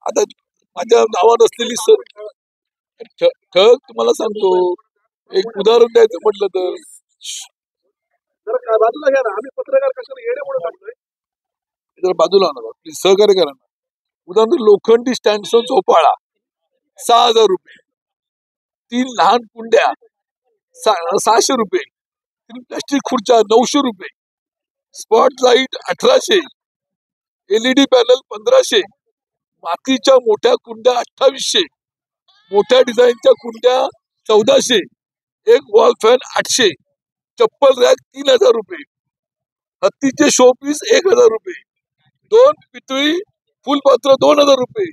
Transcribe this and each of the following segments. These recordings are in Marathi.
आता माझ्या नावावर असलेली ठग तुम्हाला सांगतो, एक उदाहरण द्यायचं म्हटलं तर बाजूला घ्या ना, आम्ही पत्रकार कशाला येणे म्हणून लागलोय. जर बाजूला आणा प्लीज, सहकार्य करा ना. उदाहरण लोखंडी स्टँडचा झोपाळा 6,000 रुपये, 3 लहान कुंड्या 600 रुपये, 3 प्लास्टिक खुर्च्या 900 रुपये, स्पॉट लाईट 1800, LED पॅनल 1500, मातीच्या मोठ्या कुंड्या 2800, मोठ्या डिझाईनच्या कुंड्या 1400, एक वॉल फॅन 800, चप्पल रॅक 3000 रुपये, हत्तीचे शो पीस 1000 रुपये, 2 पितळी फुलपात्र 2000 रुपये,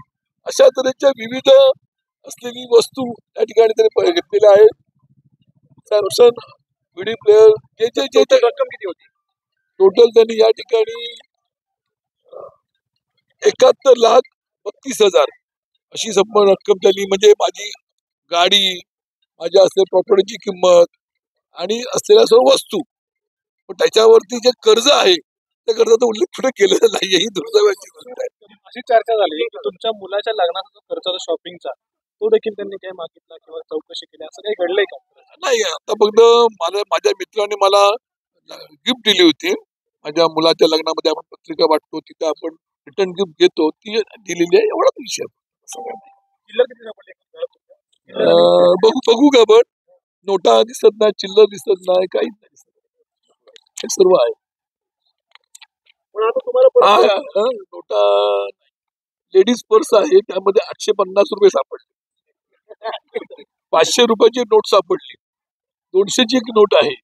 अशा तऱ्हेच्या विविध असलेली वस्तू या ठिकाणी त्यांनी घेतलेल्या आहेत. सॅमसंग व्हिडिओ प्लेअर जे रक्कम किती होती? टोटल त्यांनी या ठिकाणी 71,32,000 अशी संपूर्ण रक्कम त्यांनी, म्हणजे माझी गाडी, माझ्या असलेल्या प्रॉपर्टीची किंमत आणि असलेल्या सर्व वस्तू, पण त्याच्यावरती जे कर्ज आहे त्या कर्जाचा उल्लेख कुठे केलेला नाहीये. ही दुर्दैवाची गोष्ट आहे. अशी चर्चा झाली की तुमच्या मुलाच्या लग्नाचा जो खर्च होता शॉपिंगचा, तो देखील त्यांनी काही मागितला किंवा चौकशी केली, असं काही घडलंय का? नाही, आता फक्त माझ्या मित्राने मला गिफ्ट दिली होती. माझ्या मुलाच्या लग्नामध्ये आपण पत्रिका वाटतो, तिथे आपण रिटर्न गिफ्ट घेतो, ती दिलेली आहे, एवढाच विषय. बघू का, पण नोटा दिसत नाही, चिल्लर दिसत नाही, काहीच नाही दिसत, हे सर्व आहे. नोटा लेडीज पर्स आहे, त्यामध्ये 850 रुपये सापडले, 500 रुपयाची नोट सापडली, 200ची एक नोट आहे,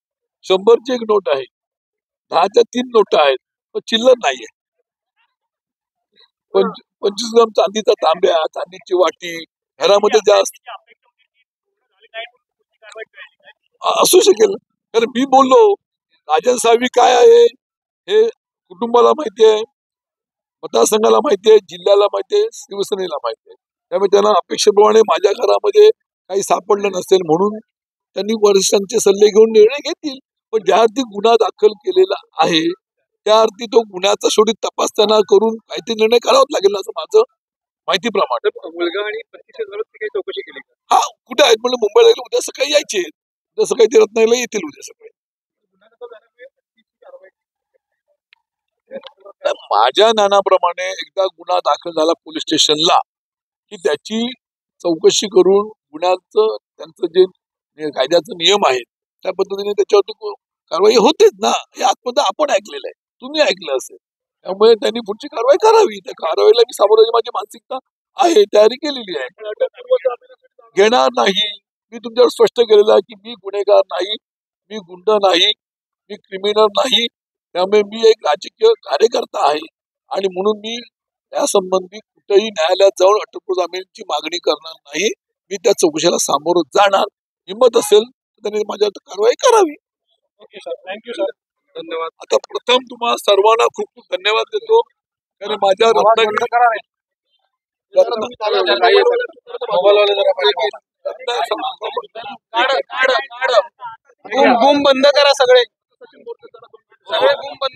100ची एक नोट आहे, 10च्या 3 नोटा आहेत, पण चिल्लर नाहीये. 25 ग्राम चांदीचा तांब्या, चांदीची वाटी, घरामध्ये जास्त असू शकेल. कारण मी बोललो, राजन साहेब काय आहे हे कुटुंबाला माहिती आहे, मतदारसंघाला माहिती आहे, जिल्ह्याला माहिती आहे, शिवसेनेला माहिती आहे. त्यामुळे त्यांना अपेक्षेप्रमाणे माझ्या घरामध्ये काही सापडलं नसेल म्हणून त्यांनी वरिष्ठांचे सल्ले घेऊन निर्णय घेतील. पण ज्या अर्थी गुन्हा दाखल केलेला आहे त्या अर्थी तो गुन्ह्याचा शेवटी तपास त्यांना करून काहीतरी निर्णय करावाच लागेल, असं माझं माहितीप्रमाणे. मुलगा आणि पत्नीच्या घरात काही चौकशी केली का? हा, कुठे आहेत म्हणलं, मुंबईला गेले, उद्या सकाळी यायचे, उद्या सकाळी ते रत्नागिरीला येतील उद्या सकाळी. माझ्या ज्ञानाप्रमाणे एकदा गुन्हा दाखल झाला पोलीस स्टेशनला की त्याची चौकशी करून गुन्ह्याचं त्यांचं जे कायद्याचे नियम आहेत त्या पद्धतीने त्याच्यावरती कारवाई होतेच ना. हे आतमध्ये आपण ऐकलेलं आहे, तुम्ही ऐकलं असेल, त्यामुळे त्यांनी पुढची कारवाई करावी. त्या कारवाईला मी सामोरं माझी मानसिकता आहे, तयारी केलेली आहे. घेणार नाही, मी तुमच्यावर स्पष्ट केलेलं आहे की मी गुन्हेगार नाही, मी गुंड नाही, मी क्रिमिनल नाही. त्यामुळे मी एक राजकीय कार्यकर्ता आहे आणि म्हणून मी यासंबंधी कुठेही न्यायालयात जाऊन अटक जामीनची मागणी करणार नाही. मी त्या चौकशीला सामोरं जाणार. हिंमत असेल तर त्यांनी माझ्यावर कारवाई करावी. ओके सर, थँक्यू सर, धन्यवाद. आता प्रथम तुम्हाला सर्वांना खूप खूप धन्यवाद देतो, कारण माझ्या बूम बंद करा, सगळे बूम बंद.